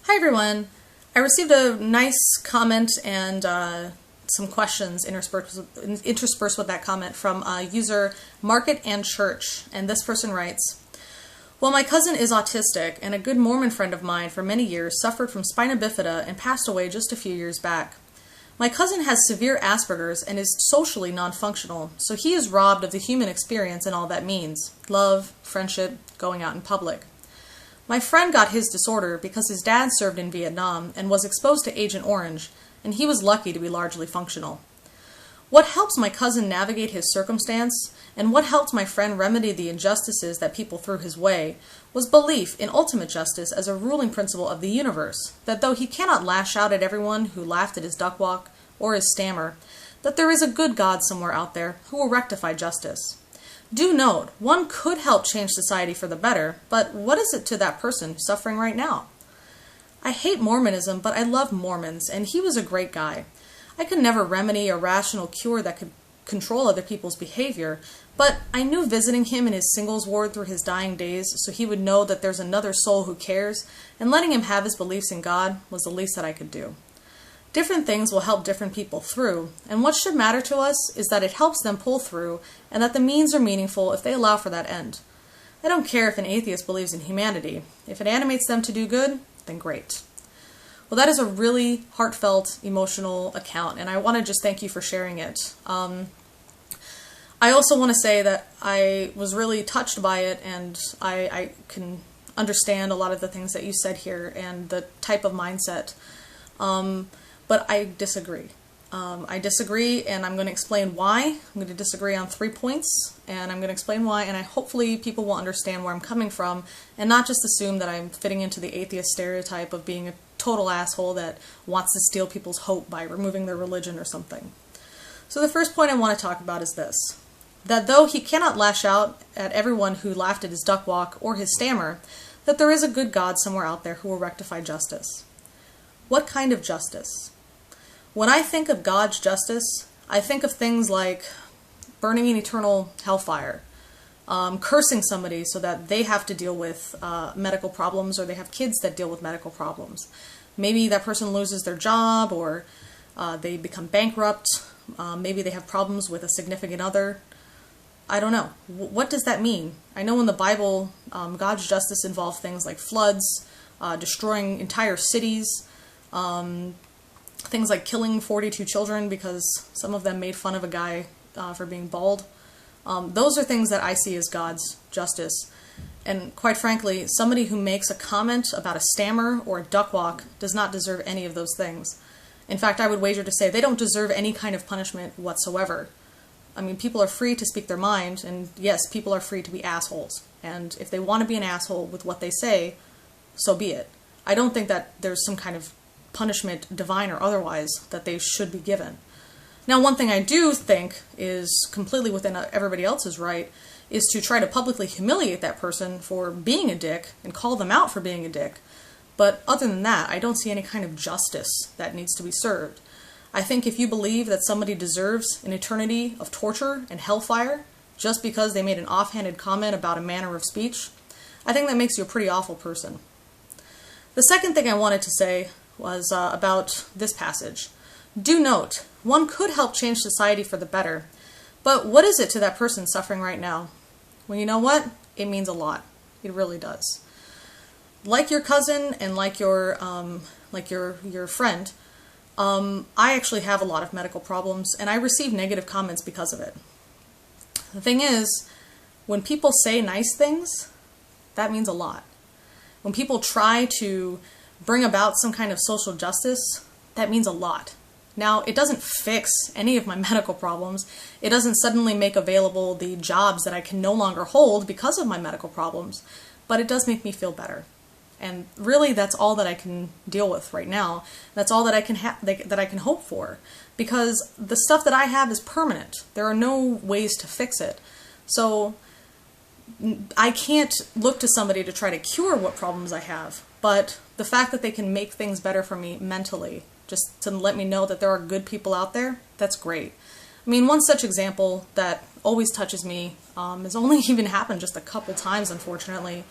Hi everyone. I received a nice comment and some questions interspersed with that comment from user MarketAndChurch, and this person writes, "Well, my cousin is autistic, and a good Mormon friend of mine for many years suffered from spina bifida and passed away just a few years back. My cousin has severe Asperger's and is socially non-functional, so he is robbed of the human experience and all that means: love, friendship, going out in public. My friend got his disorder because his dad served in Vietnam and was exposed to Agent Orange, and he was lucky to be largely functional. What helps my cousin navigate his circumstance, and what helped my friend remedy the injustices that people threw his way, was belief in ultimate justice as a ruling principle of the universe, that though he cannot lash out at everyone who laughed at his duck walk or his stammer, that there is a good God somewhere out there who will rectify justice. Do note, one could help change society for the better, but what is it to that person suffering right now? I hate Mormonism, but I love Mormons, and he was a great guy. I could never remedy a rational cure that could control other people's behavior, but I knew visiting him in his singles ward through his dying days so he would know that there's another soul who cares, and letting him have his beliefs in God was the least that I could do. Different things will help different people through, and what should matter to us is that it helps them pull through, and that the means are meaningful if they allow for that end. I don't care if an atheist believes in humanity. If it animates them to do good, then great." Well, that is a really heartfelt, emotional account, and I want to just thank you for sharing it. I also want to say that I was really touched by it, and I can understand a lot of the things that you said here and the type of mindset. But I disagree. I disagree, and I'm going to explain why. I'm going to disagree on 3 points, and I'm going to explain why, and hopefully people will understand where I'm coming from and not just assume that I'm fitting into the atheist stereotype of being a total asshole that wants to steal people's hope by removing their religion or something. So the first point I want to talk about is this: that though he cannot lash out at everyone who laughed at his duck walk or his stammer, that there is a good God somewhere out there who will rectify justice. What kind of justice? When I think of God's justice, I think of things like burning in eternal hellfire, cursing somebody so that they have to deal with medical problems, or they have kids that deal with medical problems. Maybe that person loses their job, or they become bankrupt. Maybe they have problems with a significant other. I don't know. What does that mean? I know in the Bible, God's justice involved things like floods, destroying entire cities, things like killing 42 children because some of them made fun of a guy for being bald. Those are things that I see as God's justice. And quite frankly, somebody who makes a comment about a stammer or a duck walk does not deserve any of those things. In fact, I would wager to say they don't deserve any kind of punishment whatsoever. I mean, people are free to speak their mind, and yes, people are free to be assholes. And if they want to be an asshole with what they say, so be it. I don't think that there's some kind of punishment, divine or otherwise, that they should be given. Now, one thing I do think is completely within everybody else's right is to try to publicly humiliate that person for being a dick and call them out for being a dick. But other than that, I don't see any kind of justice that needs to be served. I think if you believe that somebody deserves an eternity of torture and hellfire just because they made an offhanded comment about a manner of speech, I think that makes you a pretty awful person. The second thing I wanted to say was about this passage. Do note, one could help change society for the better, but what is it to that person suffering right now? Well, you know what? It means a lot. It really does. Like your cousin and like your friend, I actually have a lot of medical problems, and I receive negative comments because of it. The thing is, when people say nice things, that means a lot. When people try to bring about some kind of social justice, that means a lot. Now, it doesn't fix any of my medical problems. It doesn't suddenly make available the jobs that I can no longer hold because of my medical problems, but it does make me feel better. And really, that's all that I can deal with right now. That's all that I can that I can hope for, because the stuff that I have is permanent. There are no ways to fix it. So I can't look to somebody to try to cure what problems I have, but the fact that they can make things better for me mentally, just to let me know that there are good people out there, that's great. I mean, one such example that always touches me has only even happened just a couple times, unfortunately,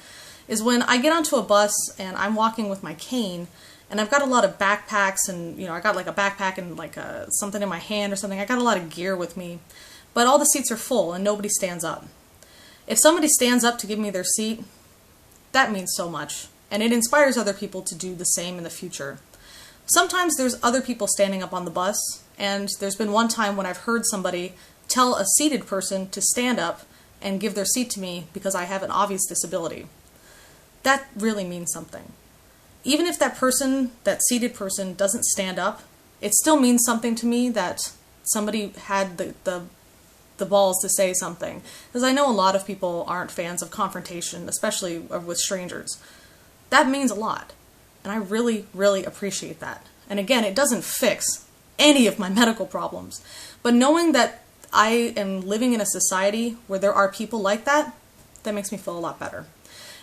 is when I get onto a bus and I'm walking with my cane and I've got a lot of backpacks and, I got like a backpack and like something in my hand or something. I got a lot of gear with me, but all the seats are full and nobody stands up. If somebody stands up to give me their seat, that means so much, and it inspires other people to do the same in the future. Sometimes there's other people standing up on the bus, and there's been one time when I've heard somebody tell a seated person to stand up and give their seat to me because I have an obvious disability. That really means something. Even if that person, that seated person, doesn't stand up, it still means something to me that somebody had the balls to say something. Because I know a lot of people aren't fans of confrontation, especially with strangers. That means a lot. And I really, really appreciate that. And again, it doesn't fix any of my medical problems. But knowing that I am living in a society where there are people like that, that makes me feel a lot better.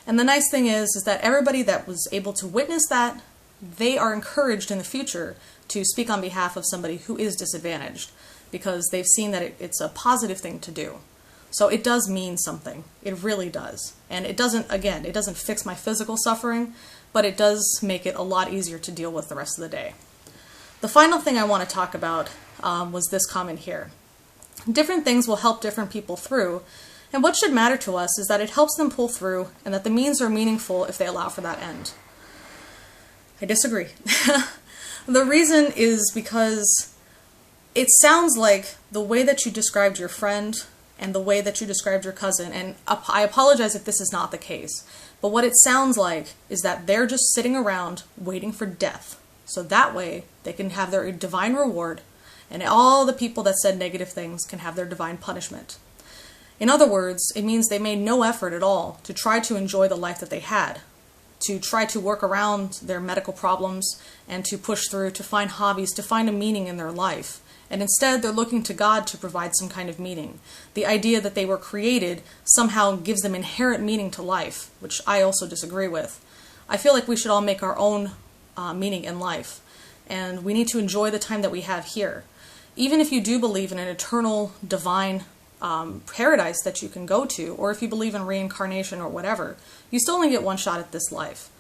And the nice thing is that everybody that was able to witness that, they are encouraged in the future to speak on behalf of somebody who is disadvantaged, because they've seen that it's a positive thing to do. So it does mean something. It really does. And it doesn't fix my physical suffering, but it does make it a lot easier to deal with the rest of the day. The final thing I want to talk about was this comment here. Different things will help different people through, and what should matter to us is that it helps them pull through and that the means are meaningful if they allow for that end. I disagree. The reason is because it sounds like the way that you described your friend and the way that you described your cousin, and I apologize if this is not the case, but what it sounds like is that they're just sitting around waiting for death, so that way they can have their divine reward, and all the people that said negative things can have their divine punishment. In other words, it means they made no effort at all to try to enjoy the life that they had, to try to work around their medical problems, and to push through, to find hobbies, to find a meaning in their life. And instead, they're looking to God to provide some kind of meaning. The idea that they were created somehow gives them inherent meaning to life, which I also disagree with. I feel like we should all make our own meaning in life, and we need to enjoy the time that we have here. Even if you do believe in an eternal, divine paradise that you can go to, or if you believe in reincarnation or whatever, you still only get one shot at this life.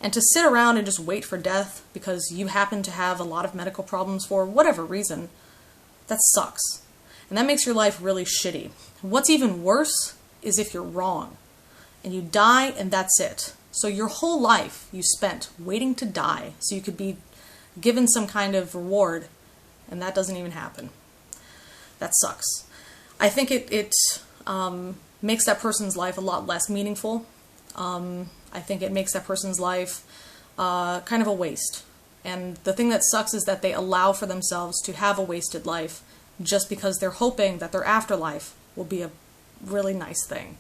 And to sit around and just wait for death because you happen to have a lot of medical problems for whatever reason, that sucks. And that makes your life really shitty. What's even worse is if you're wrong and you die and that's it. So your whole life you spent waiting to die so you could be given some kind of reward, and that doesn't even happen. That sucks. I think it makes that person's life a lot less meaningful. I think it makes that person's life kind of a waste. And the thing that sucks is that they allow for themselves to have a wasted life just because they're hoping that their afterlife will be a really nice thing.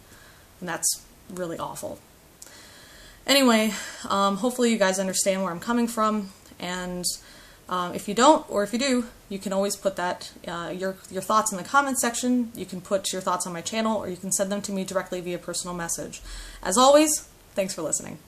And that's really awful. Anyway, hopefully you guys understand where I'm coming from. And if you don't, or if you do, you can always put that your thoughts in the comment section. You can put your thoughts on my channel, or you can send them to me directly via personal message. As always, thanks for listening.